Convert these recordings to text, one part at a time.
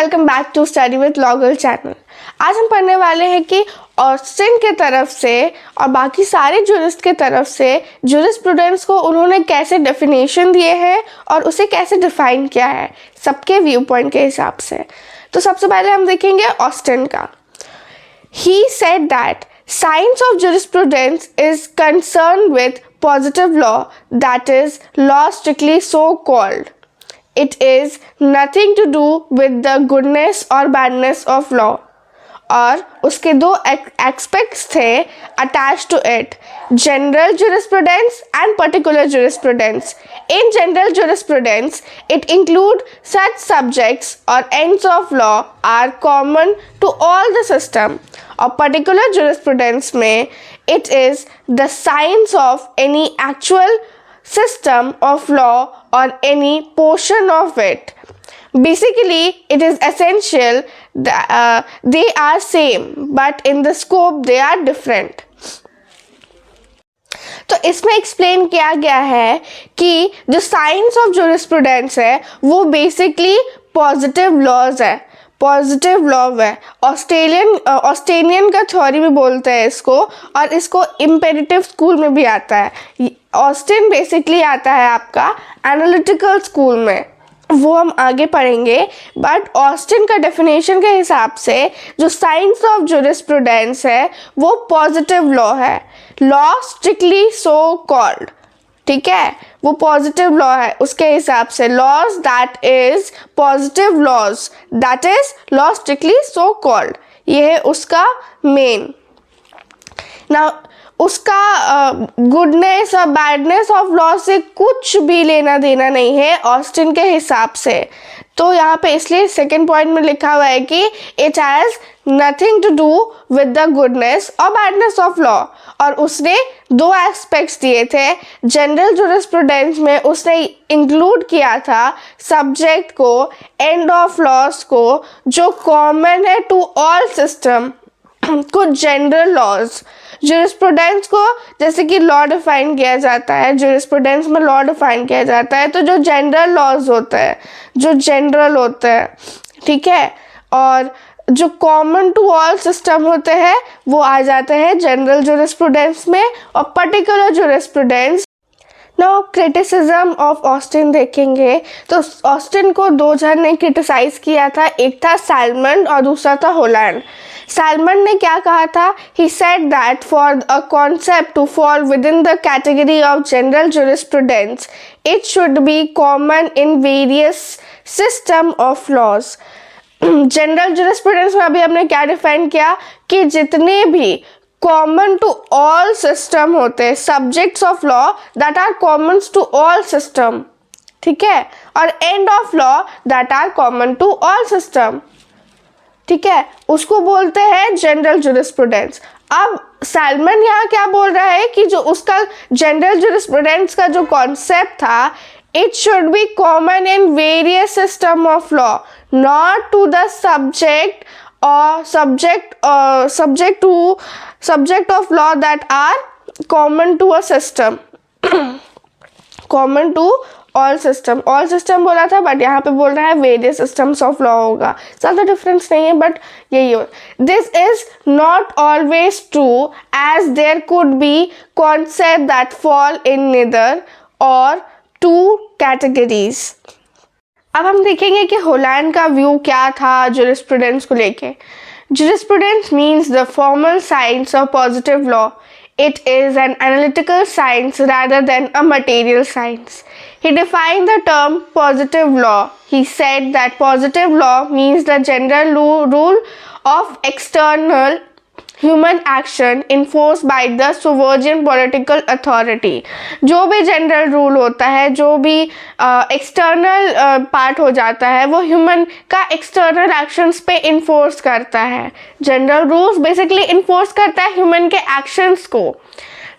Welcome back to study with legal channel. आज हम पढ़ने वाले हैं कि ऑस्टिन के तरफ से और बाकी सारे जूरिस्ट के तरफ से जूरिस्प्रूडेंस को उन्होंने कैसे डेफिनेशन दिए हैं और उसे कैसे डिफाइन किया है सबके व्यू पॉइंट के हिसाब से। तो सबसे पहले हम देखेंगे ऑस्टिन का। He said that science of jurisprudence is concerned with positive law, that is, law strictly so called. It is nothing to do with the goodness or badness of law. और उसके दो एस्पेक्ट्स थे attach to it, general jurisprudence and particular jurisprudence. In general jurisprudence, it include such subjects or ends of law are common to all the system. और particular jurisprudence में it is the science of any actual system of law or any portion of it. Basically, it is essential that they are same, but in the scope they are different. तो इसमें explain किया गया है कि जो science of jurisprudence है वो basically positive laws है, पॉजिटिव लॉ है। ऑस्ट्रेलियन का थ्योरी भी बोलते हैं इसको, और इसको इम्पेरेटिव स्कूल में भी आता है। ऑस्टिन बेसिकली आता है आपका एनालिटिकल स्कूल में, वो हम आगे पढ़ेंगे। बट ऑस्टिन का डेफिनेशन के हिसाब से जो साइंस ऑफ जूरिस्प्रूडेंस है वो पॉजिटिव लॉ है, लॉ स्ट्रिक्टली सो कॉल्ड। ठीक है, वो पॉजिटिव लॉ है उसके हिसाब से। Laws that is positive laws, that is law strictly so called, ये है उसका मेन। ना उसका गुडनेस और बैडनेस ऑफ लॉ से कुछ भी लेना देना नहीं है ऑस्टिन के हिसाब से। तो यहाँ पे इसलिए सेकेंड पॉइंट में लिखा हुआ है कि it has nothing to do with the goodness और बैडनेस ऑफ लॉ। और उसने दो एस्पेक्ट्स दिए थे। जनरल जूरिस्प्रूडेंस में उसने इंक्लूड किया था सब्जेक्ट को, एंड ऑफ लॉज को, जो कॉमन है टू ऑल सिस्टम, कुछ जनरल लॉज। जूरिस्प्रूडेंस को जैसे कि लॉ डिफाइन किया जाता है, जूरिस्प्रूडेंस में लॉ डिफाइन किया जाता है, तो जो जनरल लॉज होते हैं, जो जनरल होते हैं, ठीक है, और जो कॉमन टू ऑल सिस्टम होते हैं वो आ जाते हैं जनरल जूरिस्प्रूडेंस में। और particular jurisprudence. Now criticism of Austin देखेंगे तो ऑस्टिन को दो जन ने क्रिटिसाइज किया था, एक था सैलमन और दूसरा था होलैंड। सैलमन ने क्या कहा था? He said that for a concept to fall within the category of general jurisprudence it should be common in various system of laws. General jurisprudence में अभी हमने क्या डिफाइन किया कि जितने भी कॉमन टू ऑल सिस्टम होते हैं, subjects of law that are common to all system, ठीक है, और end of law that are common to all system, ठीक है, उसको बोलते हैं जनरल जूरिस्प्रूडेंस। अब सैलमन यहाँ क्या बोल रहा है कि जो उसका जनरल जूरिस्प्रूडेंस का जो कॉन्सेप्ट था, it should be common in various system of law, not to the subject or subject of law that are common to a system, common to all system। all system बोला था but यहाँ पे बोल रहा है various systems of law होगा, ज़्यादा difference नहीं है बट यही हो। This is not always true as there could be concepts that fall in neither or two categories। अब हम देखेंगे कि होलैंड का व्यू क्या था जूरिस्प्रूडेंस को लेके। Jurisprudence means the formal science of positive law. It is an analytical science rather than a material science. He defined the term positive law. He said that positive law means the general rule of external human action enforced by the sovereign political authority। जो भी general rule होता है, जो भी external part हो जाता है, वो ह्यूमन का एक्सटर्नल एक्शंस पे इन्फोर्स करता है। जनरल रूल्स बेसिकली इन्फोर्स करता है ह्यूमन के एक्शंस को।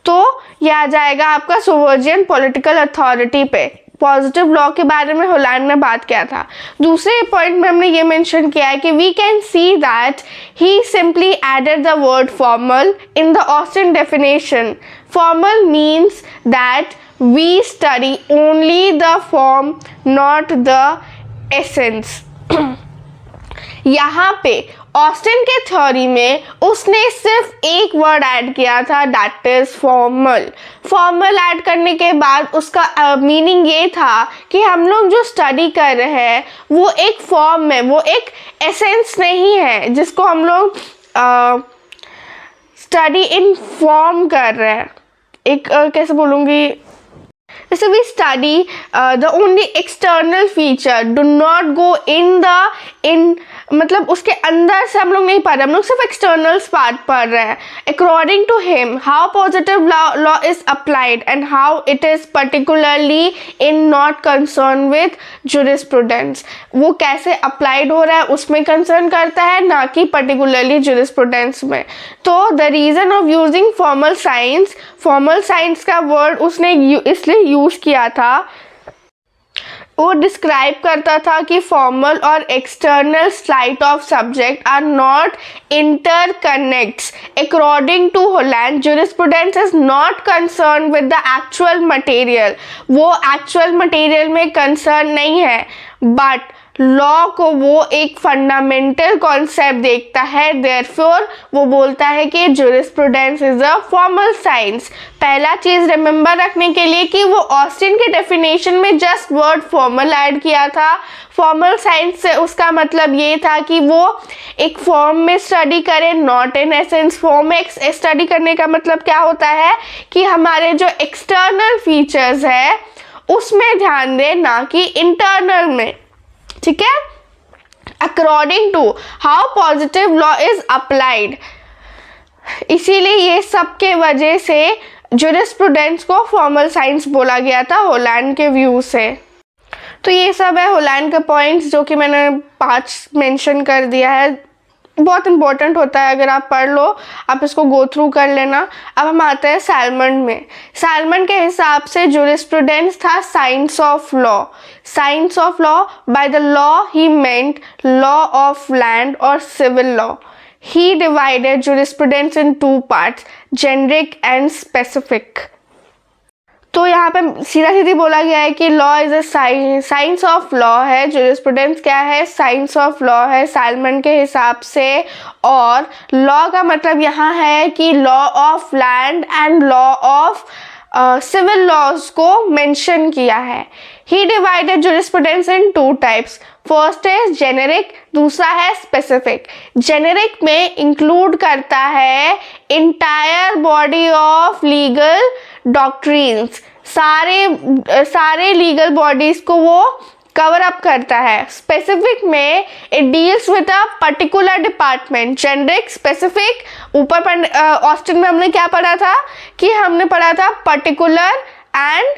तो ये आ जाएगा आपका सोवर्जियन पॉलिटिकल अथॉरिटी पे। पॉजिटिव लॉ के बारे में होलैंड ने बात किया था। दूसरे पॉइंट में हमने ये मेंशन किया है कि we can see that he simply added the word formal in the Austin definition. Formal means that we study only the form, not the essence. यहाँ पे ऑस्टिन के थ्योरी में उसने सिर्फ एक वर्ड ऐड किया था, that is formal. Formal add करने के बाद उसका मीनिंग ये था कि हम लोग जो स्टडी कर रहे हैं वो एक फॉर्म में, वो एक एसेंस नहीं है जिसको हम लोग स्टडी इन फॉर्म कर रहे हैं। एक कैसे बोलूँगी, जैसे we study the only external feature, do not go in मतलब उसके अंदर से हम लोग नहीं पढ़ रहे, हम लोग सिर्फ एक्सटर्नल्स पार्ट पढ़ रहे हैं। According to him how positive law is applied and how it is particularly in not concern with jurisprudence, वो कैसे अप्लाइड हो रहा है उसमें कंसर्न करता है, ना कि पर्टिकुलरली जुरिस्प्रूडेंस में। तो the reason of using formal science का वर्ड उसने इसलिए यूज़ किया था, वो डिस्क्राइब करता था कि फॉर्मल और external slight of subject are not interconnects. According to Holland, jurisprudence is not concern with the actual material, वो एक्चुअल मटेरियल में कंसर्न नहीं है, बट लॉ को वो एक फंडामेंटल कॉन्सेप्ट देखता है। देयरफॉर वो बोलता है कि jurisprudence is a formal science. पहला चीज़ रिमेंबर रखने के लिए कि वो ऑस्टिन के डेफिनेशन में जस्ट वर्ड फॉर्मल ऐड किया था। फॉर्मल साइंस से उसका मतलब ये था कि वो एक फॉर्म में स्टडी करे, नॉट इन एसेंस। फॉर्म में स्टडी करने का मतलब क्या होता है कि हमारे जो एक्सटर्नल फीचर्स है उसमें ध्यान दें, ना कि इंटरनल में, ठीक है। According to how positive law is applied, इसीलिए ये सब के वजह से जुरिस्प्रूडेंस को फॉर्मल साइंस बोला गया था होलैंड के व्यू से। तो ये सब है होलैंड के पॉइंट्स जो कि मैंने 5 मेंशन कर दिया है। बहुत इंपॉर्टेंट होता है, अगर आप पढ़ लो, आप इसको गो थ्रू कर लेना। अब हम आते हैं सैलमन में। सैलमन के हिसाब से जुरिस्प्रूडेंस था science of law. Science of law, by the law he meant law of land और civil law. He divided jurisprudence in 2 parts, generic and specific. तो यहाँ पे सीधा सीधी बोला गया है कि law is a science of law है, जुरिस्प्रूडेंस क्या है, साइंस ऑफ लॉ है सैलमन के हिसाब से। और लॉ का मतलब यहाँ है कि law of land and law of civil laws को मेंशन किया है। He divided jurisprudence in 2 types, first is generic, दूसरा है स्पेसिफिक। जेनेरिक में इंक्लूड करता है entire body of legal doctrines, सारे लीगल बॉडीज को वो कवर अप करता है। स्पेसिफिक में it deals with a particular department. Generic, specific, ऊपर ऑस्टिन में हमने क्या पढ़ा था कि हमने पढ़ा था पर्टिकुलर एंड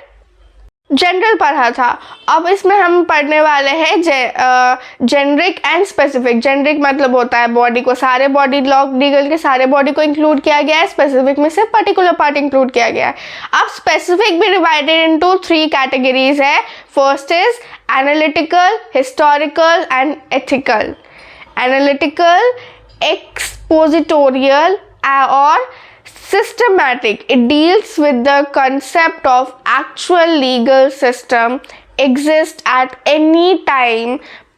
जनरल पढ़ा था। अब इसमें हम पढ़ने वाले हैं जेनरिक एंड स्पेसिफिक। जेनरिक मतलब होता है बॉडी को, सारे बॉडी लीगल के सारे बॉडी को इंक्लूड किया गया है। स्पेसिफिक में से पर्टिकुलर पार्ट इंक्लूड किया गया है। अब स्पेसिफिक भी डिवाइडेड इनटू 3 कैटेगरीज है। First is analytical, historical and ethical. Analytical, expository और systematic. It deals with the concept of actual legal system exist at any time,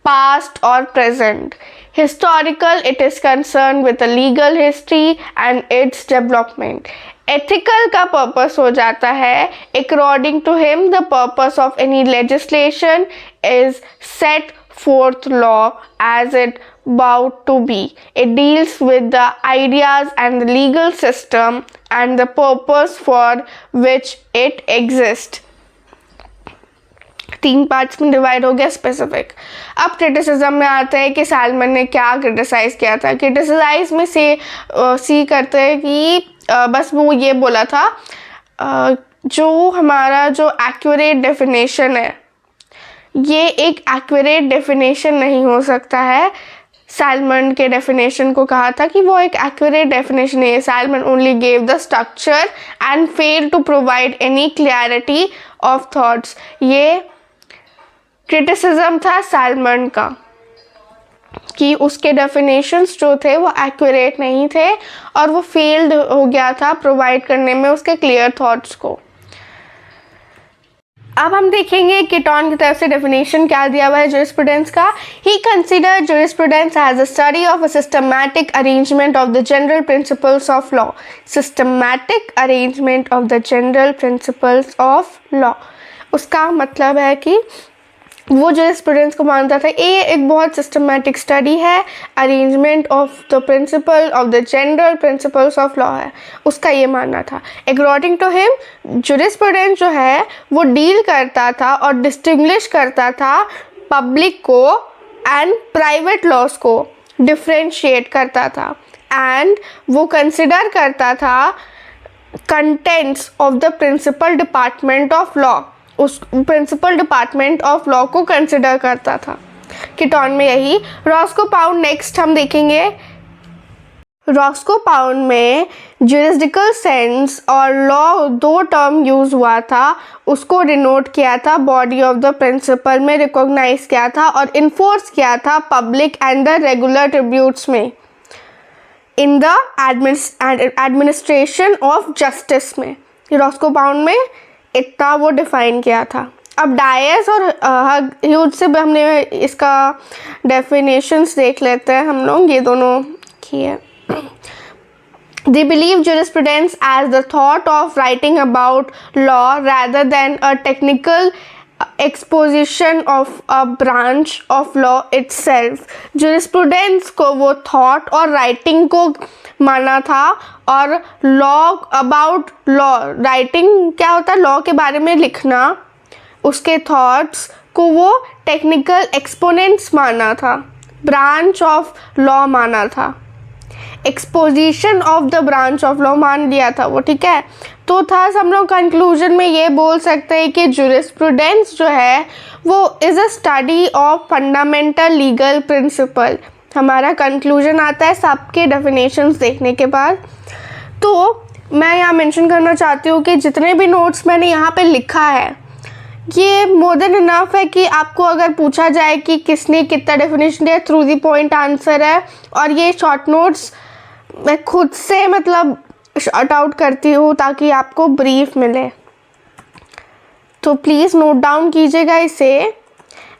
past or present. Historical, it is concerned with the legal history and its development. Ethical का purpose हो जाता है, according to him the purpose of any legislation is set forth law as it about to be. It deals with the ideas and the legal system and the purpose for which it exists. 3 parts में divide हो गया specific. अब criticism में आते हैं कि salmon ने क्या क्रिटिसाइज किया था। क्रिटिसाइज में सी करते हैं कि बस वो ये बोला था जो हमारा जो एक्यूरेट डेफिनेशन है ये एक एक्यूरेट डेफिनेशन नहीं हो सकता है। सैलमन के डेफिनेशन को कहा था कि वो एक एक्यूरेट डेफिनेशन नहीं है। Salmond only gave the structure and fail to provide any clarity of thoughts. ये क्रिटिसिज्म था सैलमन का कि उसके डेफिनेशंस जो थे वो एक्यूरेट नहीं थे और वो फेल्ड हो गया था प्रोवाइड करने में उसके क्लियर थॉट्स को। अब हम देखेंगे कीटॉन की तरफ से डेफिनेशन क्या दिया हुआ है जूरिस्प्रूडेंस का। He consider jurisprudence as a study of a systematic arrangement of the general principles of law. Systematic arrangement of the general principles of law, उसका मतलब है कि वो जूरिस्प्रूडेंस को मानता था ये एक बहुत सिस्टमैटिक स्टडी है, arrangement of the principle of the general principles of law है, उसका ये मानना था। अकॉर्डिंग टू हिम जूरिस्प्रूडेंस जो है वो डील करता था और डिस्टिंग्विश करता था पब्लिक को एंड प्राइवेट लॉज को, डिफ्रेंशिएट करता था, एंड वो कंसिडर करता था contents of the principal department of law, उस प्रिंसिपल डिपार्टमेंट ऑफ लॉ को कंसिडर करता था। कीटॉन में यही। रॉस्को पाउंड नेक्स्ट हम देखेंगे। रॉस्को पाउंड में ज्यूरिस्डिकल सेंस और लॉ दो टर्म यूज़ हुआ था, उसको डिनोट किया था बॉडी ऑफ द प्रिंसिपल में, रिकॉग्नाइज किया था और इन्फोर्स किया था public and the regular tribunals में, in the administration of justice में। रॉस्को पाउंड में इतना वो डिफाइन किया था। अब डायस और ह्यूज से हमने इसका डेफिनेशंस देख लेते हैं हम लोग, ये दोनों किए। They believe jurisprudence as the thought of writing about law rather than a technical exposition of a branch of law itself. jurisprudence को वो thought और writing को माना था, और law about law, writing क्या होता है, law के बारे में लिखना, उसके thoughts को वो technical exponents माना था, branch of law माना था, exposition of the branch of law मान लिया था वो, ठीक है। तो थर्स हम लोग कंक्लूजन में ये बोल सकते हैं कि जूरिस्प्रूडेंस जो है वो is a study of fundamental legal principal. हमारा कंक्लूजन आता है सबके डेफिनेशंस देखने के बाद। तो मैं यहाँ मेंशन करना चाहती हूँ कि जितने भी नोट्स मैंने यहाँ पे लिखा है ये मोर देन इनफ है कि आपको अगर पूछा जाए कि किसने कितना डेफिनेशन दिया, थ्रू द पॉइंट आंसर है। और ये शॉर्ट नोट्स मैं खुद से मतलब शॉर्ट आउट करती हूँ ताकि आपको ब्रीफ मिले, तो प्लीज़ नोट डाउन कीजिएगा इसे।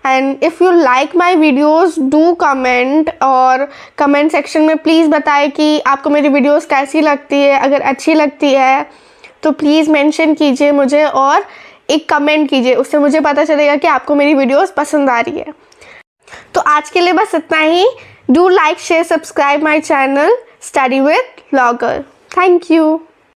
And if you like my videos do comment, और कमेंट सेक्शन में प्लीज़ बताएं कि आपको मेरी वीडियोज़ कैसी लगती है। अगर अच्छी लगती है तो प्लीज़ मेंशन कीजिए मुझे और एक कमेंट कीजिए, उससे मुझे पता चलेगा कि आपको मेरी वीडियोज़ पसंद आ रही है। तो आज के लिए बस इतना ही। Do like, share, subscribe my channel Study with Law Girl. Thank you.